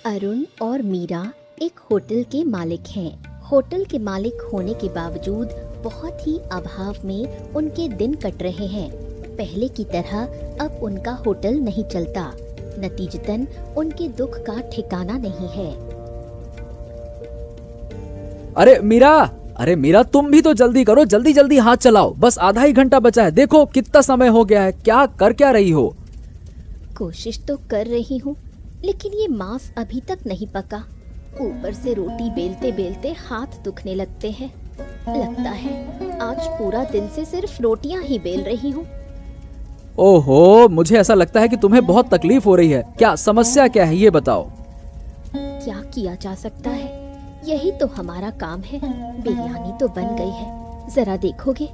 अरुण और मीरा एक होटल के मालिक हैं। होटल के मालिक होने के बावजूद बहुत ही अभाव में उनके दिन कट रहे हैं। पहले की तरह अब उनका होटल नहीं चलता। नतीजतन उनके दुख का ठिकाना नहीं है। अरे मीरा तुम भी तो जल्दी करो, जल्दी जल्दी हाथ चलाओ। बस आधा ही घंटा बचा है। देखो कितना समय हो गया है। क्या रही हो? कोशिश तो कर रही हूँ, लेकिन ये मांस अभी तक नहीं पका। ऊपर से रोटी बेलते बेलते हाथ दुखने लगते हैं। लगता है आज पूरा दिन से सिर्फ रोटियां ही बेल रही हूँ। ओहो, मुझे ऐसा लगता है कि तुम्हें बहुत तकलीफ हो रही है। क्या समस्या क्या है ये बताओ। क्या किया जा सकता है, यही तो हमारा काम है। बिरयानी तो बन गई है, जरा देखोगे?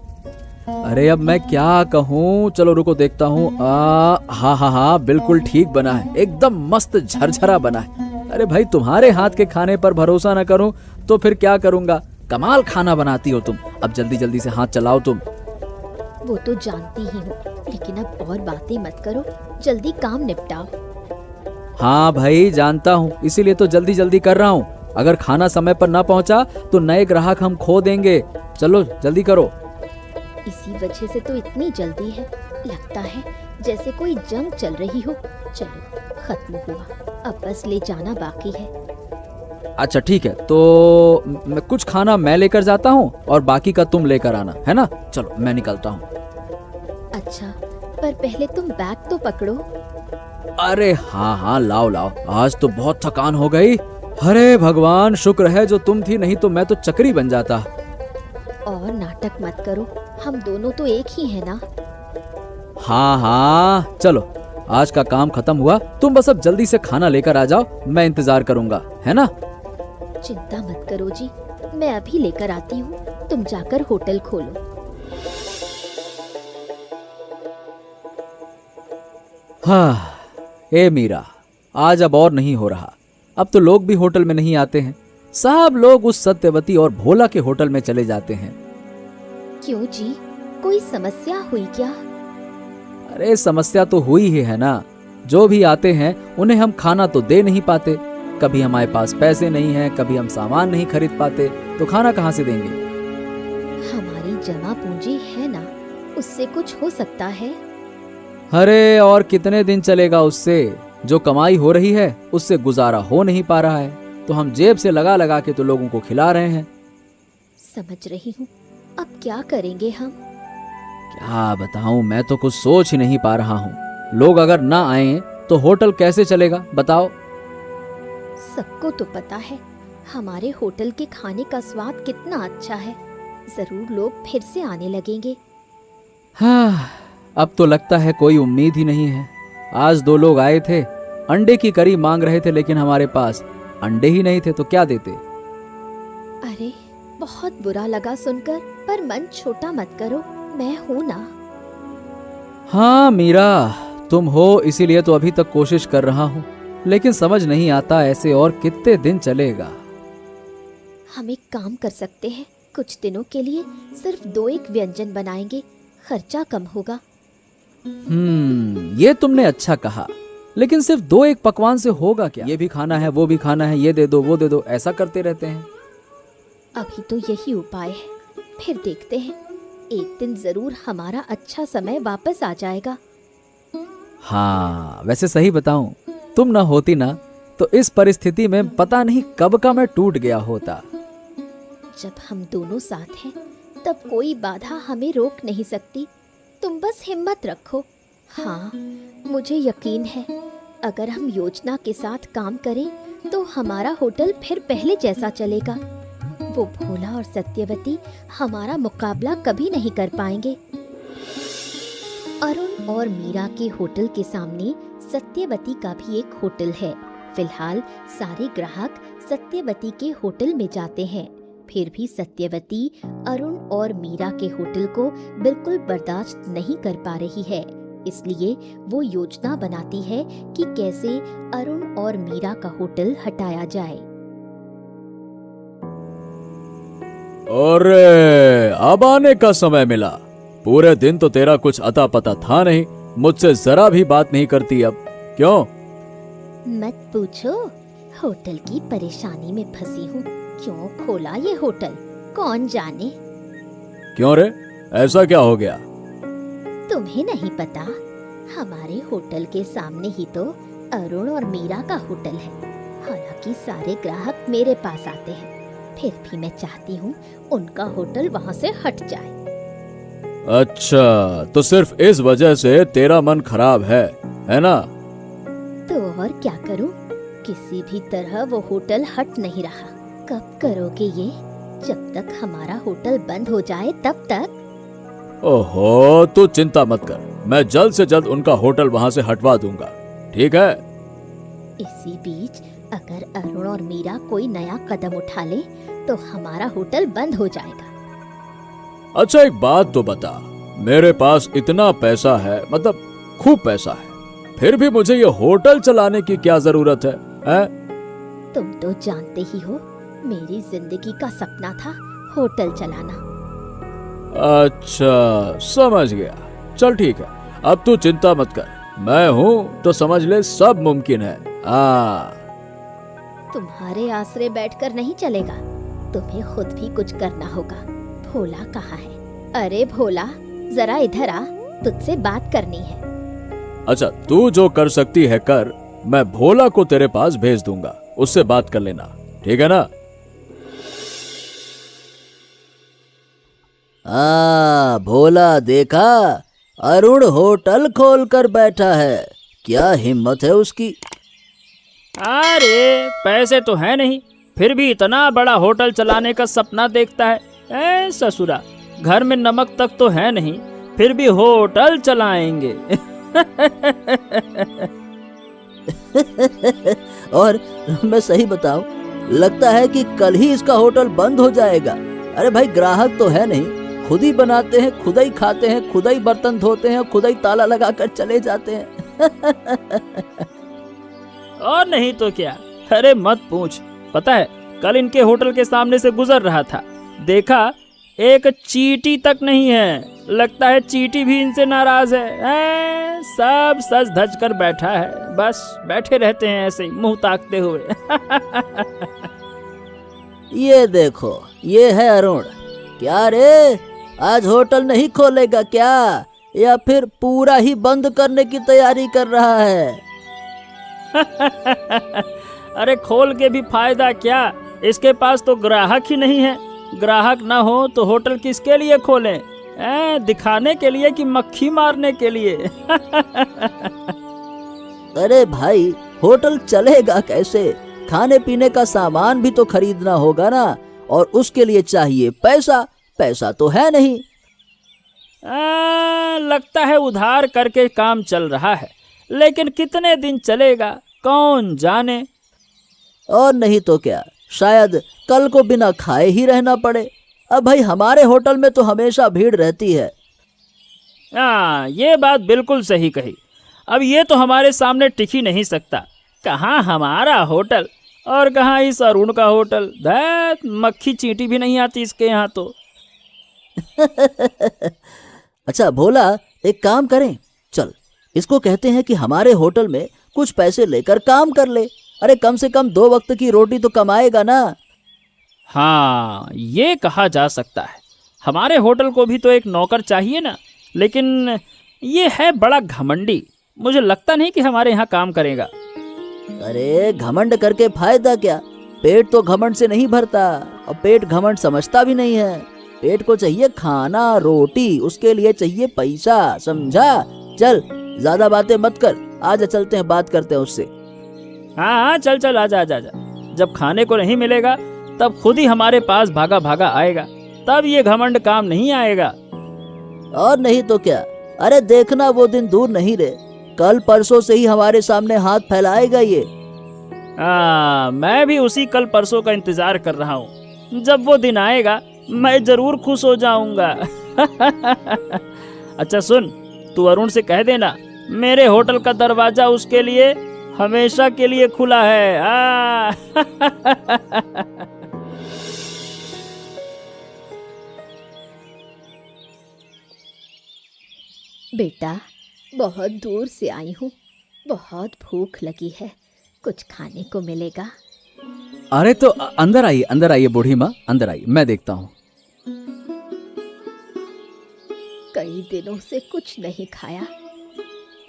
अरे अब मैं क्या कहूँ, चलो रुको देखता हूँ। हाँ, बिल्कुल ठीक बना है, एकदम मस्त झरझरा बना है। अरे भाई तुम्हारे हाथ के खाने पर भरोसा न करूँ तो फिर क्या करूँगा। कमाल खाना बनाती हो तुम। अब जल्दी जल्दी से हाथ चलाओ तुम। वो तो जानती ही हूँ, लेकिन अब और बातें मत करो, जल्दी काम निपटाओ। हाँ भाई जानता हूँ, इसीलिए तो जल्दी जल्दी कर रहा हूँ। अगर खाना समय पर न पहुँचा तो नए ग्राहक हम खो देंगे। चलो जल्दी करो। इसी वजह से तो इतनी जल्दी है। लगता है जैसे कोई जंग चल रही हो। चलो खत्म हुआ, अब बस ले जाना बाकी है। अच्छा ठीक है, तो कुछ खाना मैं लेकर जाता हूँ और बाकी का तुम लेकर आना, है ना? चलो मैं निकलता हूँ। अच्छा, पर पहले तुम बैग तो पकड़ो। अरे हाँ लाओ। आज तो बहुत थकान हो गई। अरे भगवान, शुक्र है जो तुम थी, नहीं तो मैं तो चक्री बन जाता। और नाटक मत करो, हम दोनों तो एक ही हैं ना। हाँ चलो, आज का काम खत्म हुआ। तुम बस अब जल्दी से खाना लेकर आ जाओ, मैं इंतजार करूंगा, है ना? चिंता मत करो जी, मैं अभी लेकर आती हूँ। तुम जाकर होटल खोलो। हाँ ए मीरा, आज अब और नहीं हो रहा। अब तो लोग भी होटल में नहीं आते हैं। सब लोग उस सत्यवती और भोला के होटल में चले जाते हैं। क्यों जी, कोई समस्या हुई क्या? अरे समस्या तो हुई ही है ना। जो भी आते हैं उन्हें हम खाना तो दे नहीं पाते। कभी हमारे पास पैसे नहीं हैं, कभी हम सामान नहीं खरीद पाते, तो खाना कहाँ से देंगे? हमारी जमा पूंजी है ना, उससे कुछ हो सकता है। अरे और कितने दिन चलेगा उससे? जो कमाई हो रही है उससे गुजारा हो नहीं पा रहा है, तो हम जेब से लगा लगा के तो लोगों को खिला रहे हैं। समझ रही हूँ, अब क्या करेंगे हम? क्या बताऊं, मैं तो कुछ सोच ही नहीं पा रहा हूँ। लोग अगर ना आए तो होटल कैसे चलेगा बताओ? सबको तो पता है हमारे होटल के खाने का स्वाद कितना अच्छा है। जरूर लोग फिर से आने लगेंगे। हाँ, अब तो लगता है कोई उम्मीद ही नहीं है। आज 2 लोग आए थे, अंडे की करी मांग रहे थे, लेकिन हमारे पास अंडे ही नहीं थे, तो क्या देते? अरे बहुत बुरा लगा सुनकर, पर मन छोटा मत करो, मैं हूं ना। हाँ मीरा, तुम हो, इसीलिए तो अभी तक कोशिश कर रहा हूँ, लेकिन समझ नहीं आता ऐसे और कितने दिन चलेगा। हम एक काम कर सकते हैं, कुछ दिनों के लिए सिर्फ 2-1 व्यंजन बनाएंगे, खर्चा कम होगा। ये तुमने अच्छा कहा, लेकिन सिर्फ 2-1 पकवान से होगा क्या? ये भी खाना है, वो भी खाना है, ये दे दो, वो दे दो, ऐसा करते रहते हैं। अभी तो यही उपाय है, फिर देखते हैं। एक दिन जरूर हमारा अच्छा समय वापस आ जाएगा। हाँ वैसे सही बताऊं, तुम ना होती ना तो इस परिस्थिति में पता नहीं कब का मैं टूट गया होता। जब हम दोनों साथ हैं तब कोई बाधा हमें रोक नहीं सकती। तुम बस हिम्मत रखो। हाँ, मुझे यकीन है अगर हम योजना के साथ काम करें तो हमारा होटल फिर पहले जैसा चलेगा। वो भोला और सत्यवती हमारा मुकाबला कभी नहीं कर पाएंगे। अरुण और मीरा के होटल के सामने सत्यवती का भी एक होटल है। फिलहाल सारे ग्राहक सत्यवती के होटल में जाते हैं, फिर भी सत्यवती अरुण और मीरा के होटल को बिल्कुल बर्दाश्त नहीं कर पा रही है। इसलिए वो योजना बनाती है कि कैसे अरुण और मीरा का होटल हटाया जाए। अरे अब आने का समय मिला। पूरे दिन तो तेरा कुछ अता पता था नहीं, मुझसे जरा भी बात नहीं करती अब, क्यों? मत पूछो, होटल की परेशानी में फंसी हूँ। क्यों खोला ये होटल, कौन जाने। क्यों रे, ऐसा क्या हो गया? तुम्हें नहीं पता, हमारे होटल के सामने ही तो अरुण और मीरा का होटल है। हालांकि सारे ग्राहक मेरे पास आते हैं, फिर भी मैं चाहती हूँ उनका होटल वहाँ से हट जाए। अच्छा, तो सिर्फ इस वजह से तेरा मन खराब है ना? तो और क्या करूँ, किसी भी तरह वो होटल हट नहीं रहा। कब करोगे ये? जब तक हमारा होटल बंद हो जाए तब तक। ओहो, तू चिंता मत कर, मैं जल्द से जल्द उनका होटल वहाँ से हटवा दूंगा, ठीक है? इसी बीच अगर अरुण और मीरा कोई नया कदम उठा ले तो हमारा होटल बंद हो जाएगा। अच्छा, एक बात तो बता, मेरे पास इतना पैसा है, मतलब खूब पैसा है, फिर भी मुझे ये होटल चलाने की क्या जरूरत है? तुम तो जानते ही हो, मेरी जिंदगी का सपना था होटल चलाना। अच्छा, समझ गया। चल ठीक है, अब तू चिंता मत कर, मैं हूँ तो समझ ले सब मुमकिन है। तुम्हारे आसरे बैठकर नहीं चलेगा, तुम्हें खुद भी कुछ करना होगा। भोला कहाँ है? अरे भोला, जरा इधर आ, तुझसे बात करनी है। अच्छा, तू जो कर सकती है कर, मैं भोला को तेरे पास भेज दूंगा, उससे बात कर लेना, ठीक है ना? भोला देखा, अरुण होटल खोल कर बैठा है, क्या हिम्मत है उसकी। अरे पैसे तो है नहीं, फिर भी इतना बड़ा होटल चलाने का सपना देखता है। ए ससुरा, घर में नमक तक तो है नहीं, फिर भी होटल चलाएंगे। और मैं सही बताऊं, लगता है कि कल ही इसका होटल बंद हो जाएगा। अरे भाई, ग्राहक तो है नहीं, खुद ही बनाते हैं, खुद ही खाते हैं, खुद ही बर्तन धोते हैं, खुद ही ताला लगाकर चले जाते हैं। और नहीं तो क्या। अरे मत पूछ, पता है कल इनके होटल के सामने से गुजर रहा था, देखा एक चींटी तक नहीं है, लगता है चींटी भी इनसे नाराज है। सब सज धज कर बैठा है, बस बैठे रहते हैं ऐसे ही मुंह ताकते हुए। ये देखो, ये है अरुण। क्या रे, आज होटल नहीं खोलेगा क्या, या फिर पूरा ही बंद करने की तैयारी कर रहा है? अरे खोल के भी फायदा क्या, इसके पास तो ग्राहक ही नहीं है। ग्राहक ना हो तो होटल किसके लिए खोलें? दिखाने के लिए कि मक्खी मारने के लिए? अरे भाई, होटल चलेगा कैसे? खाने पीने का सामान भी तो खरीदना होगा ना, और उसके लिए चाहिए पैसा। पैसा तो है नहीं। लगता है उधार करके काम चल रहा है, लेकिन कितने दिन चलेगा कौन जाने। और नहीं तो क्या, शायद कल को बिना खाए ही रहना पड़े। अब भाई, हमारे होटल में तो हमेशा भीड़ रहती है। ये बात बिल्कुल सही कही। अब ये तो हमारे सामने टिक ही नहीं सकता। कहाँ हमारा होटल और कहाँ इस अरुण का होटल। धैत, मक्खी चींटी भी नहीं आती इसके यहाँ तो। अच्छा भोला, एक काम करें, चल इसको कहते हैं कि हमारे होटल में कुछ पैसे लेकर काम कर ले। अरे कम से कम 2 वक्त की रोटी तो कमाएगा ना। हाँ, ये कहा जा सकता है। हमारे होटल को भी तो एक नौकर चाहिए ना, लेकिन ये है बड़ा घमंडी, मुझे लगता नहीं कि हमारे यहाँ काम करेगा। अरे घमंड करके फायदा क्या, पेट तो घमंड से नहीं भरता, और पेट घमंड समझता भी नहीं है। पेट को चाहिए खाना, रोटी, उसके लिए चाहिए पैसा, समझा? चल ज्यादा बातें मत कर, आजा चलते हैं, बात करते हैं उससे। हाँ, चल चल, आजा आजा आजा। जब खाने को नहीं मिलेगा तब खुद ही हमारे पास भागा भागा आएगा, तब ये घमंड काम नहीं आएगा। और नहीं तो क्या। अरे देखना, वो दिन दूर नहीं रे, कल परसों से ही हमारे सामने हाथ फैलाएगा ये। मैं भी उसी कल परसों का इंतजार कर रहा हूँ। जब वो दिन आएगा मैं जरूर खुश हो जाऊंगा। अच्छा सुन, तू अरुण से कह देना मेरे होटल का दरवाजा उसके लिए हमेशा के लिए खुला है। बेटा, बहुत दूर से आई हूँ, बहुत भूख लगी है, कुछ खाने को मिलेगा? अरे तो अंदर आइए बूढ़ी माँ, अंदर आइए, मैं देखता हूँ। कई दिनों से कुछ नहीं खाया।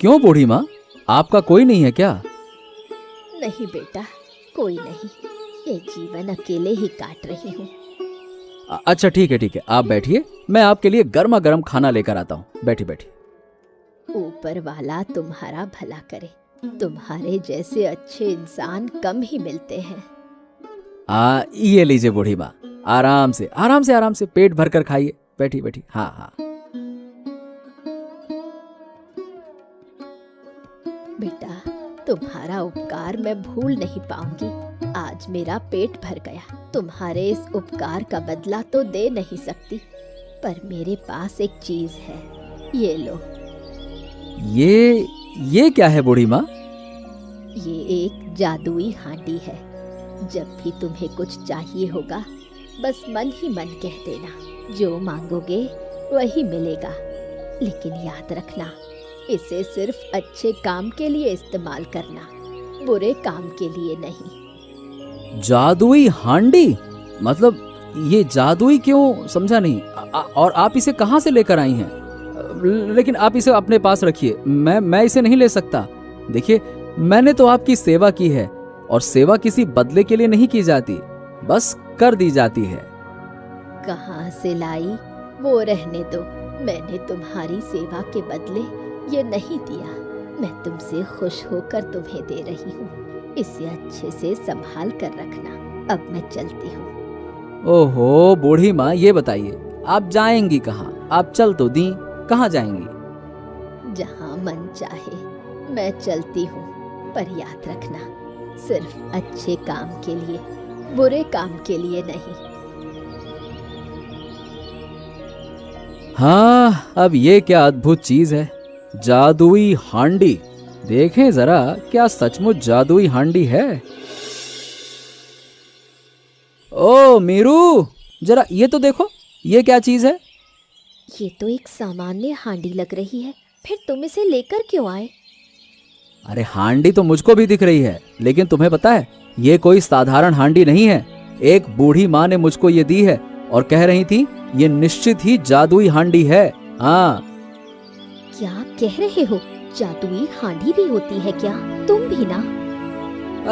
क्यों बूढ़ी माँ, आपका कोई नहीं है क्या? नहीं बेटा, कोई नहीं, ये जीवन अकेले ही काट रही हूँ। अच्छा ठीक है, आप बैठिए, मैं आपके लिए गर्मा गर्म खाना लेकर आता हूँ। बैठिए बैठिए। ऊपर वाला तुम्हारा भला करे, तुम्हारे जैसे अच्छे इंसान कम ही मिलते हैं। ये लीजिए बूढ़ी माँ, आराम से पेट भर कर खाइए। बैठिए बैठिए। हाँ। बेटा, तुम्हारा उपकार मैं भूल नहीं पाऊंगी। आज मेरा पेट भर गया। तुम्हारे इस उपकार का बदला तो दे नहीं सकती, पर मेरे पास एक चीज है, ये लो। ये क्या है बूढ़ी माँ? ये एक जादुई हांडी है। जब भी तुम्हें कुछ चाहिए होगा, बस मन ही मन कह देना, जो मांगोगे वही मिलेगा। लेकिन याद रखना, इसे सिर्फ अच्छे काम के लिए इस्तेमाल करना, बुरे काम के लिए नहीं। जादुई हांडी? मतलब ये जादुई क्यों, समझा नहीं। और आप इसे कहाँ से लेकर आई हैं? लेकिन आप इसे अपने पास रखिए, मैं इसे नहीं ले सकता। देखिए, मैंने तो आपकी सेवा की है, और सेवा किसी बदले के लिए नहीं की जाती, बस कर दी जाती है। कहाँ से लाई वो रहने दो। मैंने तुम्हारी सेवा के बदले ये नहीं दिया। मैं तुमसे खुश होकर तुम्हें दे रही हूँ। इसे अच्छे से संभाल कर रखना। अब मैं चलती हूँ। ओहो बूढ़ी माँ, ये बताइए आप जाएंगी कहाँ? आप चल तो दी, कहाँ जाएंगी? जहाँ मन चाहे मैं चलती हूँ, पर याद रखना, सिर्फ अच्छे काम के लिए, बुरे काम के लिए नहीं। हाँ, अब ये क्या अद्भुत चीज है, जादुई हांडी। देखें जरा, क्या सचमुच जादुई हांडी है? ओ मीरू, जरा ये तो देखो, ये क्या चीज है? ये तो एक सामान्य हांडी लग रही है, फिर तुम इसे लेकर क्यों आए? अरे हांडी तो मुझको भी दिख रही है, लेकिन तुम्हें पता है, ये कोई साधारण हांडी नहीं है। एक बूढ़ी माँ ने मुझको ये दी है और कह रही थी ये निश्चित ही जादुई हांडी है। हाँ। क्या कह रहे हो? जादुई हांडी भी होती है क्या? तुम भी ना?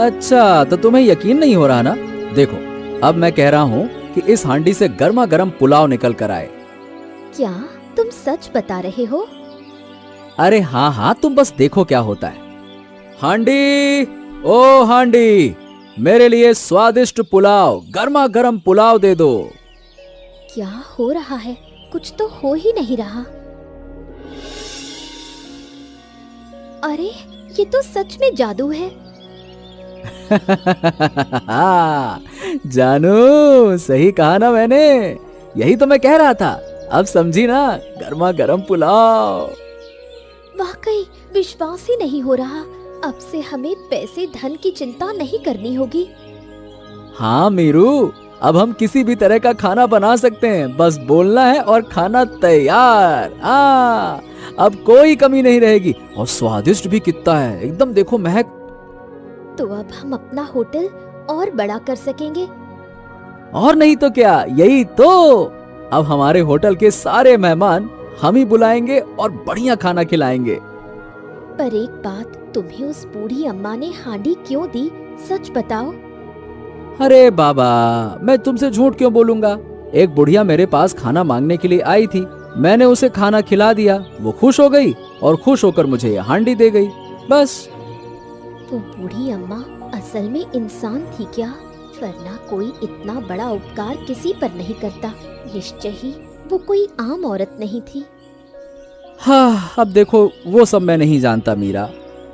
अच्छा, तो तुम्हें यकीन नहीं हो रहा ना? देखो, अब मैं कह रहा हूँ कि इस हांडी से गर्मा गर्म पुलाव निकल कर आए। क्या तुम सच बता रहे हो? अरे हाँ, तुम बस देखो क्या होता है। हांडी, ओ हांडी, मेरे लिए स्वादिष्ट पुलाव, गर्मा गर्म पुलाव दे दो। क्या हो रहा है? कुछ तो हो ही नहीं रहा। अरे, ये तो सच में जादू है। जानू, सही कहा ना मैंने? यही तो मैं कह रहा था। अब समझी ना, गर्मा गर्म पुलाव। वाकई विश्वास ही नहीं हो रहा। अब से हमें पैसे धन की चिंता नहीं करनी होगी। हाँ मीरू, अब हम किसी भी तरह का खाना बना सकते हैं, बस बोलना है और खाना तैयार। हाँ, अब कोई कमी नहीं रहेगी, और स्वादिष्ट भी कितना है, एकदम देखो महक। तो अब हम अपना होटल और बड़ा कर सकेंगे। और नहीं तो क्या, यही तो। अब हमारे होटल के सारे मेहमान हम ही बुलाएंगे और बढ़िया खाना खिलाएंगे। पर एक बात, तुम्हें उस बूढ़ी अम्मा ने हांडी क्यों दी? सच बताओ। अरे बाबा, मैं तुमसे झूठ क्यों बोलूंगा? एक बुढ़िया मेरे पास खाना मांगने के लिए आई थी, मैंने उसे खाना खिला दिया, वो खुश हो गई और खुश होकर मुझे ये हांडी दे गई, बस। वो बूढ़ी अम्मा असल में इंसान थी क्या? वरना कोई इतना बड़ा उपकार किसी पर नहीं करता। निश्चय ही वो कोई आम औरत नहीं थी। हाँ, अब देखो, वो सब मैं नहीं जानता मीरा,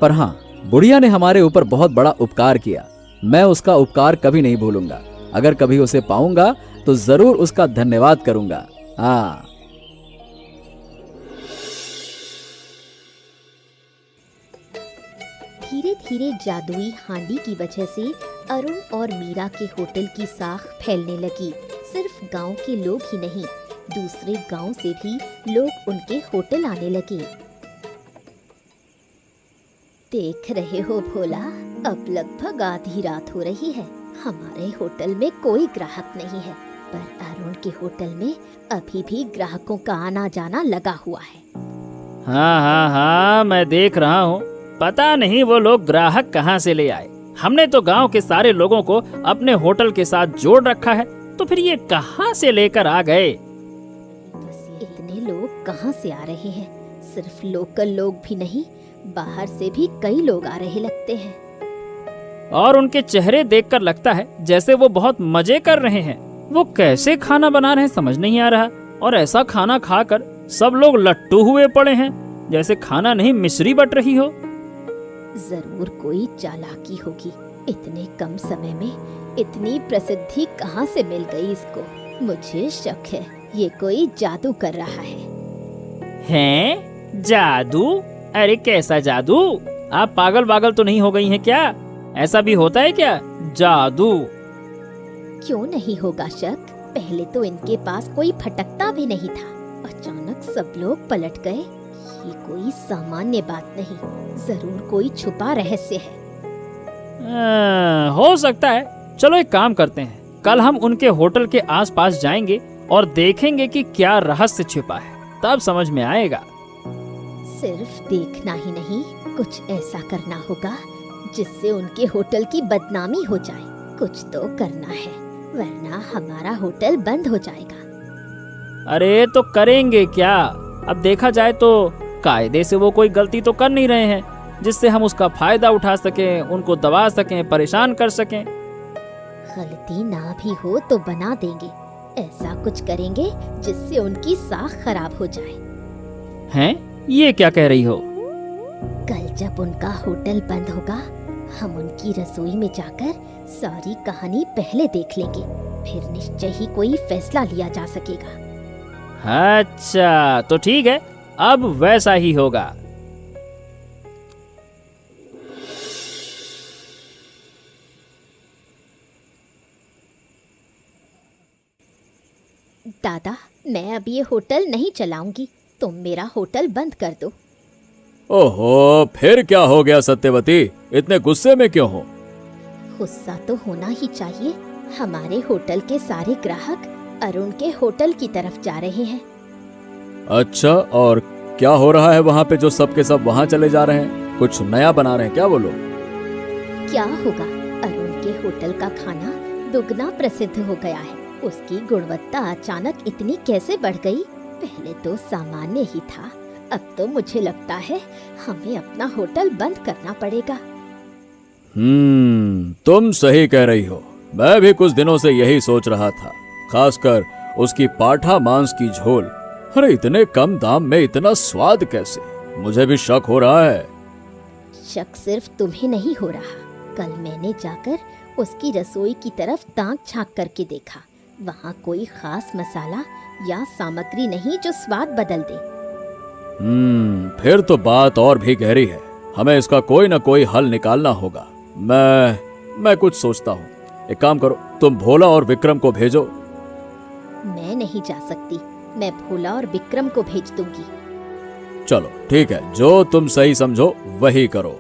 पर हाँ, बुढ़िया ने हमारे ऊपर बहुत बड़ा उपकार किया। मैं उसका उपकार कभी नहीं भूलूंगा। अगर कभी उसे पाऊंगा तो जरूर उसका धन्यवाद करूंगा। हाँ। धीरे धीरे जादुई हांडी की वजह से अरुण और मीरा के होटल की साख फैलने लगी। सिर्फ गांव के लोग ही नहीं, दूसरे गांव से भी लोग उनके होटल आने लगे। देख रहे हो भोला, अब लगभग आधी रात हो रही है। हमारे होटल में कोई ग्राहक नहीं है, पर अरुण के होटल में अभी भी ग्राहकों का आना जाना लगा हुआ है। हाँ हाँ हाँ, मैं देख रहा हूँ। पता नहीं वो लोग ग्राहक कहाँ से ले आए। हमने तो गांव के सारे लोगों को अपने होटल के साथ जोड़ रखा है, तो फिर ये कहाँ से लेकर आ गए? इतने लोग कहाँ से आ रहे हैं? सिर्फ लोकल लोग भी नहीं, बाहर से भी कई लोग आ रहे लगते हैं। और उनके चेहरे देखकर लगता है जैसे वो बहुत मजे कर रहे हैं। वो कैसे खाना बना रहे हैं समझ नहीं आ रहा, और ऐसा खाना खाकर सब लोग लट्टू हुए पड़े हैं, जैसे खाना नहीं मिश्री बट रही हो। जरूर कोई चालाकी होगी। इतने कम समय में इतनी प्रसिद्धि कहाँ से मिल गई इसको? मुझे शक है ये कोई जादू कर रहा है। हैं? जादू? अरे कैसा जादू? आप पागल तो नहीं हो गई हैं क्या? ऐसा भी होता है क्या जादू? क्यों नहीं होगा शक? पहले तो इनके पास कोई फटकता भी नहीं था, अचानक सब लोग पलट गए। ये कोई सामान्य बात नहीं, जरूर कोई छुपा रहस्य है। हो सकता है। चलो एक काम करते हैं, कल हम उनके होटल के आसपास जाएंगे और देखेंगे कि क्या रहस्य छिपा है, तब समझ में आएगा। सिर्फ देखना ही नहीं, कुछ ऐसा करना होगा जिससे उनके होटल की बदनामी हो जाए। कुछ तो करना है, वरना हमारा होटल बंद हो जाएगा। अरे तो करेंगे क्या? अब देखा जाए तो कायदे से वो कोई गलती तो कर नहीं रहे हैं जिससे हम उसका फायदा उठा सकें, उनको दबा सकें, परेशान कर सकें। गलती ना भी हो तो बना देंगे। ऐसा कुछ करेंगे जिससे उनकी साख खराब हो जाए। हैं? ये क्या कह रही हो? कल जब उनका होटल बंद होगा, हम उनकी रसोई में जाकर सारी कहानी पहले देख लेंगे, फिर निश्चय ही कोई फैसला लिया जा सकेगा। अच्छा तो ठीक है, अब वैसा ही होगा। दादा, मैं अब ये होटल नहीं चलाऊंगी, तुम मेरा होटल बंद कर दो। ओहो, फिर क्या हो गया सत्यवती? इतने गुस्से में क्यों हो? गुस्सा तो होना ही चाहिए। हमारे होटल के सारे ग्राहक अरुण के होटल की तरफ जा रहे हैं। अच्छा, और क्या हो रहा है वहाँ पे जो सब के सब वहाँ चले जा रहे हैं? कुछ नया बना रहे हैं क्या वो लोग? क्या होगा, अरुण के होटल का खाना दुगना प्रसिद्ध हो गया है। उसकी गुणवत्ता अचानक इतनी कैसे बढ़ गई? पहले तो सामान्य ही था, अब तो मुझे लगता है हमें अपना होटल बंद करना पड़ेगा। तुम सही कह रही हो। मैं भी कुछ दिनों से यही सोच रहा था, खासकर उसकी पाठा मांस की झोल। अरे इतने कम दाम में इतना स्वाद कैसे? मुझे भी शक हो रहा है। शक सिर्फ तुम्हें नहीं हो रहा। कल मैंने जाकर उसकी रसोई की तरफ ताक झांक करके देखा। वहाँ कोई खास मसाला या सामग्री नहीं जो स्वाद बदल दे। फिर तो बात और भी गहरी है। हमें इसका कोई ना कोई हल निकालना होगा। मैं कुछ सोचता हूँ। एक काम करो, तुम भोला और विक्रम को भेजो। मैं नहीं जा सकती, मैं भोला और विक्रम को भेज दूंगी। चलो ठीक है, जो तुम सही समझो वही करो।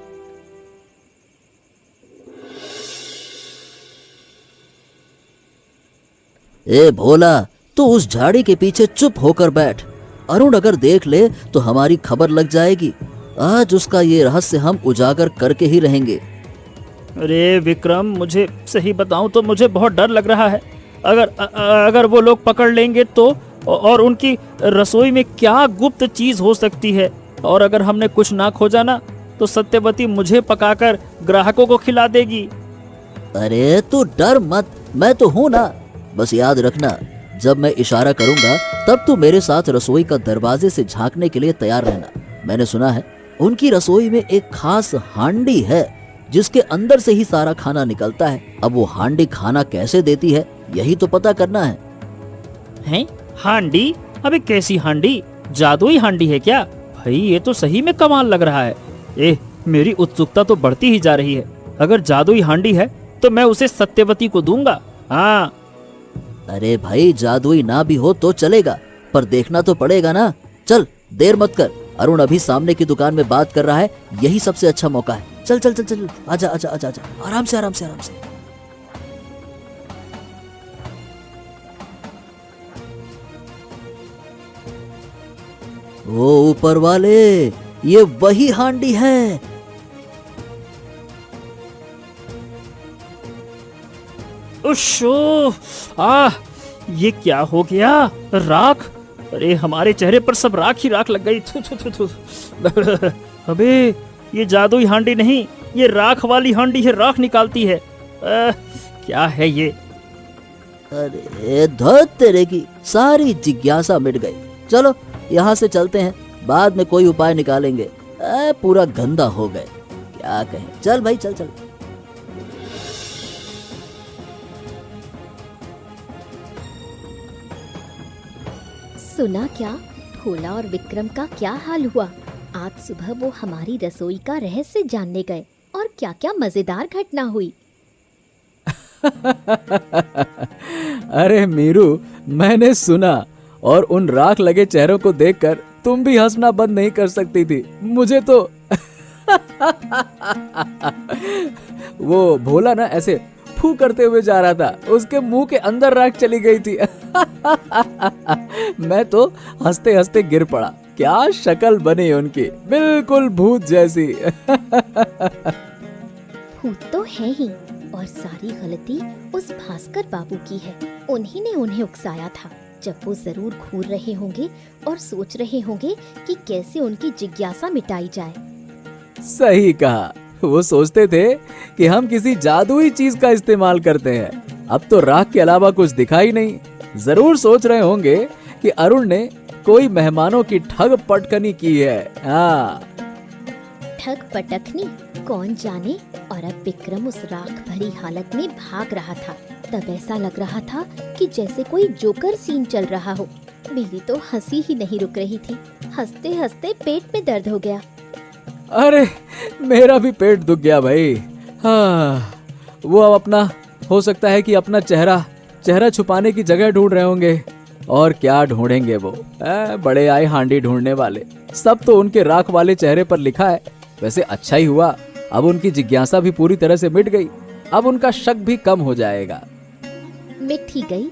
ए भोला, तू उस झाड़ी के पीछे चुप होकर बैठ। अरुण अगर देख ले तो हमारी खबर लग जाएगी। आज उसका ये रहस्य हम उजागर करके ही रहेंगे। अरे विक्रम, मुझे सही बताऊं तो मुझे बहुत डर लग रहा है। अगर वो लोग पकड़ लेंगे तो, और उनकी रसोई में क्या गुप्त चीज हो सकती है, और अगर हमने कुछ ना खोजा ना तो सत्यवती मुझे पकाकर ग्राहकों को खिला देगी। अरे तू डर मत, मैं तो हूँ ना। बस याद रखना, जब मैं इशारा करूंगा तब तू मेरे साथ रसोई का दरवाजे से झांकने के लिए तैयार रहना। मैंने सुना है उनकी रसोई में एक खास हांडी है जिसके अंदर से ही सारा खाना निकलता है। अब वो हांडी खाना कैसे देती है, यही तो पता करना है। हैं? हांडी? अबे कैसी हांडी? जादुई हांडी है क्या? भाई ये तो सही में कमाल लग रहा है। मेरी उत्सुकता तो बढ़ती ही जा रही है। अगर जादुई हांडी है तो मैं उसे सत्यवती को दूंगा। हाँ। अरे भाई, जादुई ना भी हो तो चलेगा, पर देखना तो पड़ेगा ना। चल देर मत कर, अरुण अभी सामने की दुकान में बात कर रहा है, यही सबसे अच्छा मौका है। चल चल चल चल, आजा आजा आजा आजा, आराम से आराम से आराम से। ओ ऊपर वाले, ये वही हांडी है। उशो, ये क्या हो गया? राख! अरे हमारे चेहरे पर सब राख ही राख लग गई। थू, थू, थू, थू। अबे ये जादुई हांडी नहीं, ये राख वाली हांडी है, राख निकालती है। क्या है ये? अरे धत तेरे की, सारी जिज्ञासा मिट गई। चलो यहाँ से चलते हैं, बाद में कोई उपाय निकालेंगे। पूरा गंदा हो गए, क्या कहें। चल भाई चल चल। सुना क्या? भोला और विक्रम का क्या हाल हुआ? आज सुबह वो हमारी रसोई का रहस्य जानने गए और क्या क्या मजेदार घटना हुई। अरे मीरू, मैंने सुना, और उन राख लगे चेहरों को देखकर तुम भी हंसना बंद नहीं कर सकती थी। मुझे तो वो भोला ना ऐसे फू करते हुए जा रहा था, उसके मुंह के अंदर राख चली गई थी। मैं तो हंसते हंसते गिर पड़ा। क्या शक्ल बनी उनकी, बिल्कुल भूत जैसी। भूत तो है ही, और सारी गलती उस भास्कर बाबू की है। उन्हीं ने उन्हें उकसाया था। जब वो जरूर घूर रहे होंगे और सोच रहे होंगे कि कैसे उनकी जिज्ञासा मिटाई जाए। सही कहा, वो सोचते थे कि हम किसी जादुई चीज का इस्तेमाल करते हैं। अब तो राख के अलावा कुछ दिखा ही नहीं। जरूर सोच रहे होंगे कि अरुण ने कोई मेहमानों की ठग पटकनी की है। हाँ, ठग पटकनी कौन जाने। और अब विक्रम उस राख भरी हालत में भाग रहा था। तब ऐसा लग रहा था कि जैसे कोई जोकर सीन चल रहा हो। मेरी तो हंसी ही नहीं रुक रही थी। हंसते हंसते पेट में दर्द हो गया। अरे मेरा भी पेट दुख गया भाई। हाँ, वो अब अपना, हो सकता है कि अपना चेहरा छुपाने की जगह ढूंढ रहे होंगे। और क्या ढूंढेंगे वो, बड़े आए हांडी ढूंढने वाले। सब तो उनके राख वाले चेहरे पर लिखा है। वैसे अच्छा ही हुआ, अब उनकी जिज्ञासा भी पूरी तरह से मिट गई। अब उनका शक भी कम हो जाएगा। मिट ही गई।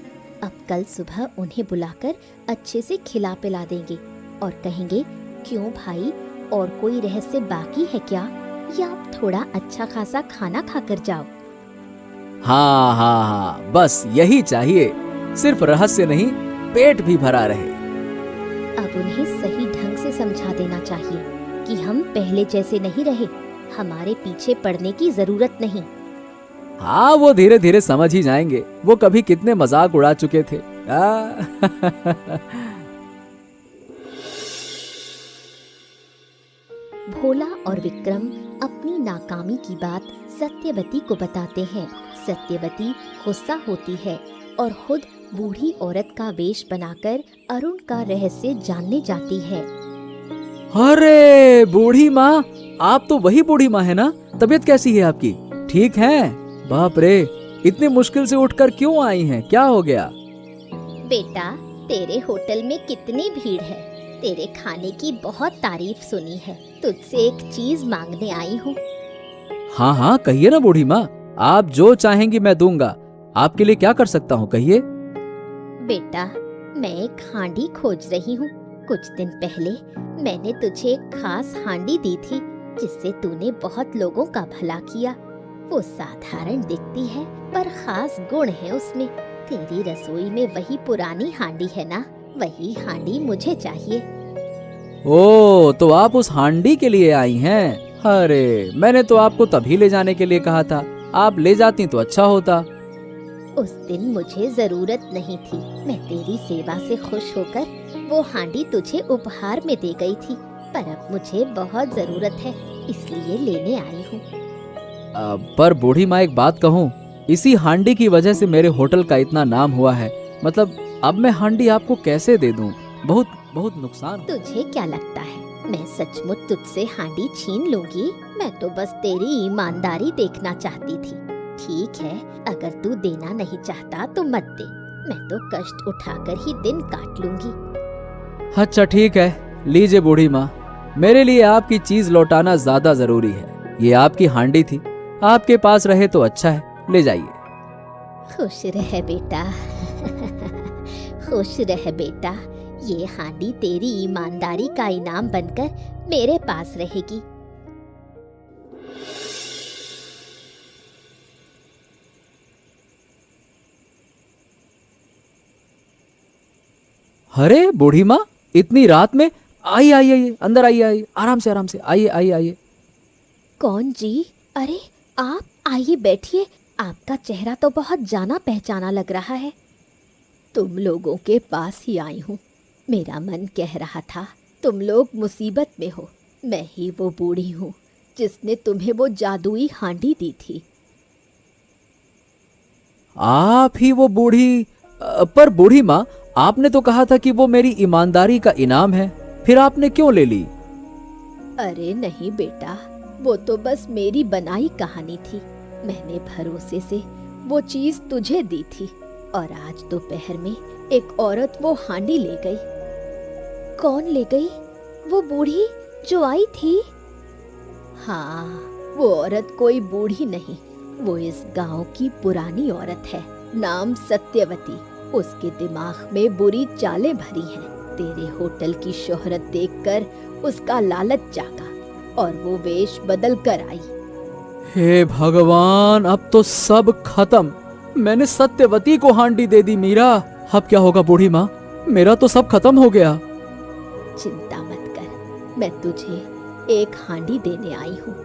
अब कल सुबह उन्हें बुलाकर अच्छे से खिला पिला देंगे और कहेंगे, क्यों भाई, और कोई रहस्य बाकी है क्या, या आप थोड़ा अच्छा खासा खाना खाकर जाओ। हाँ हाँ हाँ, बस यही चाहिए। सिर्फ रहस्य नहीं, पेट भी भरा रहे। अब उन्हें सही ढंग से समझा देना चाहिए कि हम पहले जैसे नहीं रहे। हमारे पीछे पड़ने की जरूरत नहीं। हाँ, वो धीरे धीरे समझ ही जाएंगे। वो कभी कितने मजाक उड़ा चुके थे। भोला और विक्रम अपनी नाकामी की बात सत्यवती को बताते हैं। सत्यवती गुस्सा होती है और खुद बूढ़ी औरत का वेश बनाकर अरुण का रहस्य जानने जाती है। अरे बूढ़ी माँ, आप तो वही बूढ़ी माँ है ना? तबीयत कैसी है आपकी? ठीक है? बाप रे, इतनी मुश्किल से उठकर क्यों आई हैं? क्या हो गया? बेटा, तेरे होटल में कितनी भीड़ है। तेरे खाने की बहुत तारीफ सुनी है। तुझसे एक चीज मांगने आई हूँ। हाँ हाँ, कहिए ना बूढ़ी माँ, आप जो चाहेंगी मैं दूंगा। आपके लिए क्या कर सकता हूँ, कहिए। बेटा, मैं एक हांडी खोज रही हूँ। कुछ दिन पहले मैंने तुझे एक खास हांडी दी थी, जिससे तूने बहुत लोगों का भला किया। वो साधारण दिखती है, पर खास गुण है उसमें। तेरी रसोई में वही पुरानी हांडी है ना? वही हांडी मुझे चाहिए। ओ, तो आप उस हांडी के लिए आई हैं? अरे, मैंने तो आपको तभी ले जाने के लिए कहा था। आप ले जाती तो अच्छा होता। उस दिन मुझे जरूरत नहीं थी। मैं तेरी सेवा से खुश होकर वो हांडी तुझे उपहार में दे गई थी, पर अब मुझे बहुत जरूरत है, इसलिए लेने आई हूँ। पर बूढ़ी माँ, एक बात कहूँ, इसी हांडी की वजह से मेरे होटल का इतना नाम हुआ है। मतलब अब मैं हांडी आपको कैसे दे दूँ? बहुत बहुत नुकसान। तुझे क्या लगता है मैं सचमुच तुझसे हांडी छीन लूंगी? मैं तो बस तेरी ईमानदारी देखना चाहती थी। ठीक है, अगर तू देना नहीं चाहता तो मत दे। मैं तो कष्ट उठाकर ही दिन काट लूंगी। अच्छा ठीक है, लीजिए बूढ़ी माँ। मेरे लिए आपकी चीज लौटाना ज्यादा जरूरी है। ये आपकी हांडी थी, आपके पास रहे तो अच्छा है, ले जाइए। खुश रह बेटा। खुश रह बेटा। ये हांडी तेरी ईमानदारी का इनाम बनकर मेरे पास रहेगी। अरे बूढ़ी माँ, इतनी रात में! आइए आइए आइए, अंदर आइए आइए, आराम से आइए आइए आइए। कौन जी? अरे आप आइए, बैठिए। आपका चेहरा तो बहुत जाना पहचाना लग रहा है। तुम लोगों के पास ही आई हूँ। मेरा मन कह रहा था तुम लोग मुसीबत में हो। मैं ही वो बूढ़ी हूँ जिसने तुम्हें वो जादुई हांडी दी थी। आप ही वो बूढ़ी? पर बूढ़ी माँ, आपने तो कहा था कि वो मेरी ईमानदारी का इनाम है, फिर आपने क्यों ले ली? अरे नहीं बेटा, वो तो बस मेरी बनाई कहानी थी। मैंने भरोसे से वो चीज तुझे दी थी और आज दोपहर में एक औरत वो हांडी ले गई। कौन ले गई? वो बूढ़ी जो आई थी? हाँ, वो औरत कोई बूढ़ी नहीं, वो इस गांव की पुरानी औरत है, नाम सत्यवती। उसके दिमाग में बुरी चालें भरी हैं। तेरे होटल की शोहरत देखकर उसका लालच जागा और वो वेश बदल कर आई। हे भगवान, अब तो सब खत्म। मैंने सत्यवती को हांडी दे दी मीरा। अब क्या होगा बूढ़ी माँ? मेरा तो सब खत्म हो गया। चिंता मत कर, मैं तुझे एक हांडी देने आई हूँ।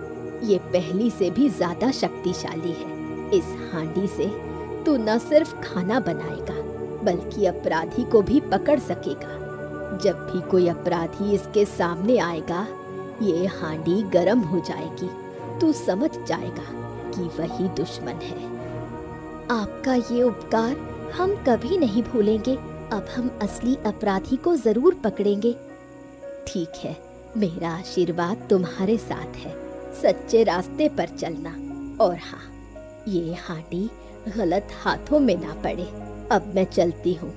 ये पहली से भी ज्यादा शक्तिशाली है। इस हांडी से तू न सिर्फ खाना बनाएगा बल्कि अपराधी को भी पकड़ सकेगा। जब भी कोई अपराधी इसके सामने आएगा, ये हांडी गर्म हो जाएगी। तू समझ जाएगा कि वही दुश्मन है। आपका ये उपकार हम कभी नहीं भूलेंगे। अब हम असली अपराधी को जरूर पकड़ेंगे। ठीक है, मेरा आशीर्वाद तुम्हारे साथ है। सच्चे रास्ते पर चलना। और हाँ, ये हांडी गलत हाथों में ना पड़े। अब मैं चलती हूँ।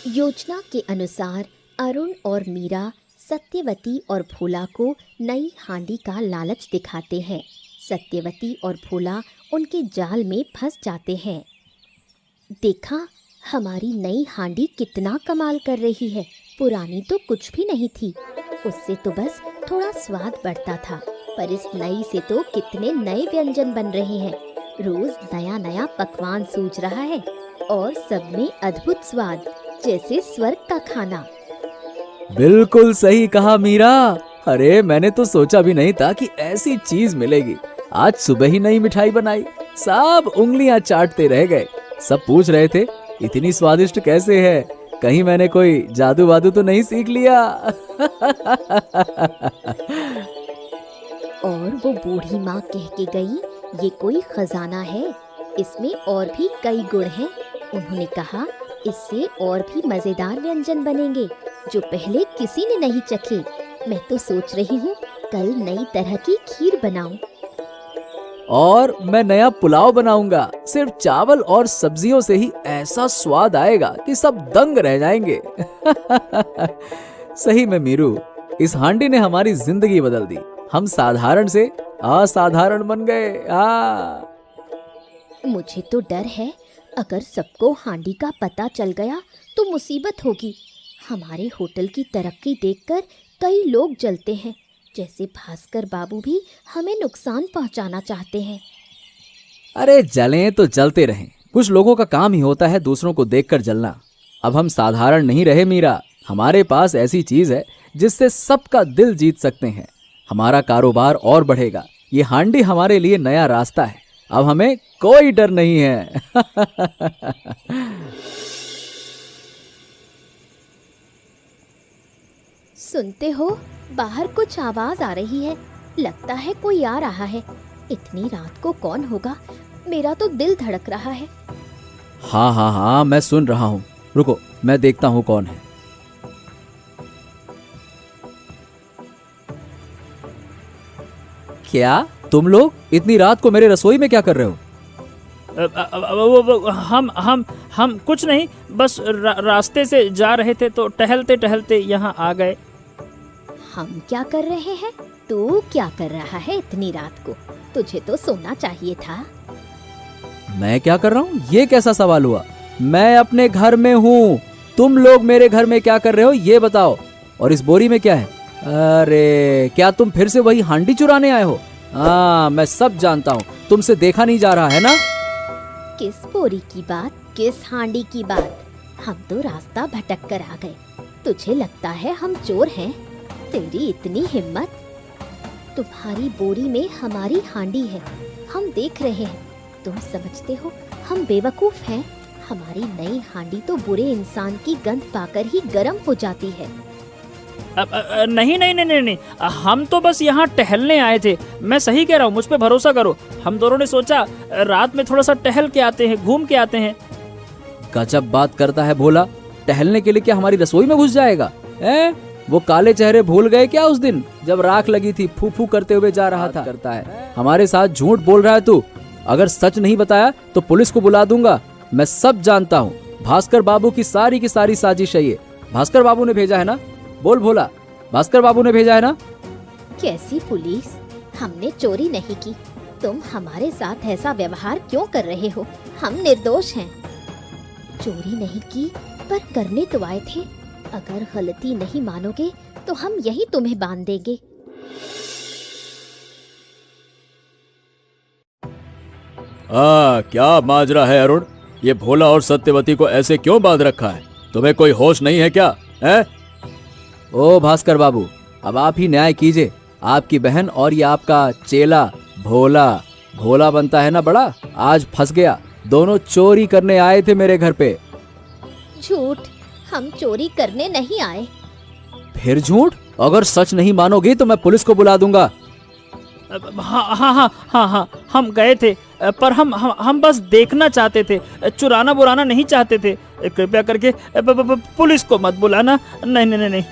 योजना के अनुसार अरुण और मीरा सत्यवती और भोला को नई हांडी का लालच दिखाते हैं। सत्यवती और भोला उनके जाल में फंस जाते हैं। देखा, हमारी नई हांडी कितना कमाल कर रही है। पुरानी तो कुछ भी नहीं थी, उससे तो बस थोड़ा स्वाद बढ़ता था, पर इस नई से तो कितने नए व्यंजन बन रहे हैं। रोज नया नया पकवान सूझ रहा है और सब में अद्भुत स्वाद, जैसे स्वर्ग का खाना। बिल्कुल सही कहा मीरा। अरे मैंने तो सोचा भी नहीं था कि ऐसी चीज मिलेगी। आज सुबह ही नई मिठाई बनाई, सब उंगलियां चाटते रह गए। सब पूछ रहे थे इतनी स्वादिष्ट कैसे है, कहीं मैंने कोई जादू वादू तो नहीं सीख लिया। और वो बूढ़ी माँ कह के गई, ये कोई खजाना है, इसमें और भी कई गुण हैं। उन्होंने कहा इससे और भी मजेदार व्यंजन बनेंगे जो पहले किसी ने नहीं चखे। मैं तो सोच रही हूँ कल नई तरह की खीर बनाऊं। और मैं नया पुलाव बनाऊंगा। सिर्फ चावल और सब्जियों से ही ऐसा स्वाद आएगा कि सब दंग रह जाएंगे। सही में मीरू, इस हांडी ने हमारी जिंदगी बदल दी। हम साधारण से असाधारण बन गए। मुझे तो डर है, अगर सबको हांडी का पता चल गया तो मुसीबत होगी। हमारे होटल की तरक्की देखकर कई लोग जलते हैं, जैसे भास्कर बाबू भी हमें नुकसान पहुंचाना चाहते हैं। अरे जलें तो जलते रहें, कुछ लोगों का काम ही होता है दूसरों को देखकर जलना। अब हम साधारण नहीं रहे मीरा, हमारे पास ऐसी चीज है जिससे सबका दिल जीत सकते हैं। हमारा कारोबार और बढ़ेगा। ये हांडी हमारे लिए नया रास्ता है। अब हमें कोई डर नहीं है। सुनते हो, बाहर कुछ आवाज आ रही है। लगता है कोई आ रहा है। इतनी रात को कौन होगा? मेरा तो दिल धड़क रहा है। हाँ हाँ हाँ, मैं सुन रहा हूँ। रुको, मैं देखता हूँ कौन है। क्या तुम लोग इतनी रात को मेरे रसोई में क्या कर रहे हो? हम कुछ नहीं, बस रास्ते से जा रहे थे तो टहलते टहलते यहाँ आ गए। हम क्या कर रहे हैं? तू क्या कर रहा है इतनी रात को? तुझे तो सोना चाहिए था। मैं क्या कर रहा हूँ, ये कैसा सवाल हुआ? मैं अपने घर में हूँ, तुम लोग मेरे घर में क्या कर रहे हो ये बताओ। और इस बोरी में क्या है? अरे क्या तुम फिर से वही हांडी चुराने आए हो? हाँ, मैं सब जानता हूँ, तुमसे देखा नहीं जा रहा है ना। किस बोरी की बात, किस हांडी की बात? हम तो रास्ता भटक कर आ गए। तुझे लगता है हम चोर हैं? तेरी इतनी हिम्मत? तुम्हारी बोरी में हमारी हांडी है, हम देख रहे हैं। तुम समझते हो हम बेवकूफ हैं? हमारी नई हांडी तो बुरे इंसान की गंध पाकर ही गर्म हो जाती है। नहीं नहीं नहीं नहीं नहीं, हम तो बस यहाँ टहलने आए थे। मैं सही कह रहा हूँ, मुझ पे भरोसा करो। हम दोनों ने सोचा रात में थोड़ा सा टहल के आते हैं, घूम के आते हैं। गजब बात करता है भोला, टहलने के लिए क्या हमारी रसोई में घुस जाएगा? वो काले चेहरे भूल गए क्या उस दिन जब राख लगी थी, फू फू करते हुए जा रहा था? करता है हमारे साथ झूठ बोल रहा है तू। अगर सच नहीं बताया तो पुलिस को बुला दूंगा। मैं सब जानता हूँ। भास्कर बाबू की सारी साजिश है ये। भास्कर बाबू ने भेजा है ना? बोल भोला, भास्कर बाबू ने भेजा है ना? कैसी पुलिस? हमने चोरी नहीं की। तुम हमारे साथ ऐसा व्यवहार क्यों कर रहे हो? हम निर्दोष हैं। चोरी नहीं की पर करने तो आए थे। अगर गलती नहीं मानोगे तो हम यही तुम्हें बांध देंगे। क्या माजरा है अरुण? ये भोला और सत्यवती को ऐसे क्यों बांध रखा है? तुम्हें कोई होश नहीं है क्या? है? ओ भास्कर बाबू, अब आप ही न्याय कीजिए। आपकी बहन और ये आपका चेला भोला बनता है ना बड़ा, आज फंस गया। दोनों चोरी करने आए थे मेरे घर पे। झूठ, हम चोरी करने नहीं आए। फिर झूठ? अगर सच नहीं मानोगी तो मैं पुलिस को बुला दूंगा। हाँ, हम गए थे, पर हम बस देखना चाहते थे, चुराना बुराना नहीं चाहते थे। कृपया करके पुलिस को मत बुलाना। नहीं नहीं नहीं।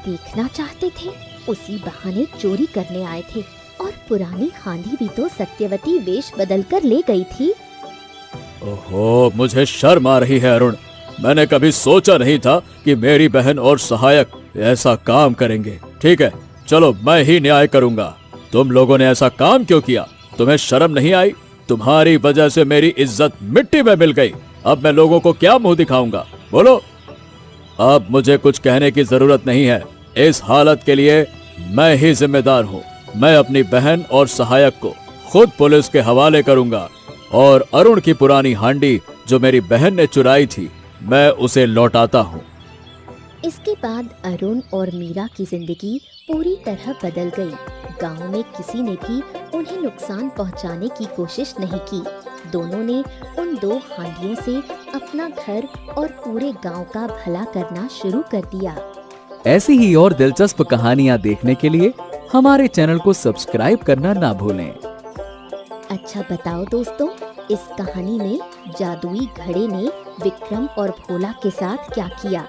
देखना चाहते थे? उसी बहाने चोरी करने आए थे। और पुरानी हांडी भी तो सत्यवती वेश बदल कर ले गई थी। ओहो, मुझे शर्म आ रही है अरुण। मैंने कभी सोचा नहीं था कि मेरी बहन और सहायक ऐसा काम करेंगे। ठीक है, चलो मैं ही न्याय करूंगा। तुम लोगों ने ऐसा काम क्यों किया? तुम्हें शर्म नहीं आई? तुम्हारी वजह से मेरी इज्जत मिट्टी में मिल गई। अब मैं लोगों को क्या मुंह दिखाऊंगा? बोलो। अब मुझे कुछ कहने की जरूरत नहीं है। इस हालत के लिए मैं ही जिम्मेदार हूँ। मैं अपनी बहन और सहायक को खुद पुलिस के हवाले करूंगा और अरुण की पुरानी हांडी जो मेरी बहन ने चुराई थी, मैं उसे लौटाता हूँ। इसके बाद अरुण और मीरा की जिंदगी पूरी तरह बदल गई। गांव में किसी ने भी उन्हें नुकसान पहुंचाने की कोशिश नहीं की। दोनों ने उन 2 हांडियों से अपना घर और पूरे गांव का भला करना शुरू कर दिया। ऐसी ही और दिलचस्प कहानियाँ देखने के लिए हमारे चैनल को सब्सक्राइब करना ना भूलें। अच्छा बताओ दोस्तों, इस कहानी में जादुई घड़े ने विक्रम और भोला के साथ क्या किया?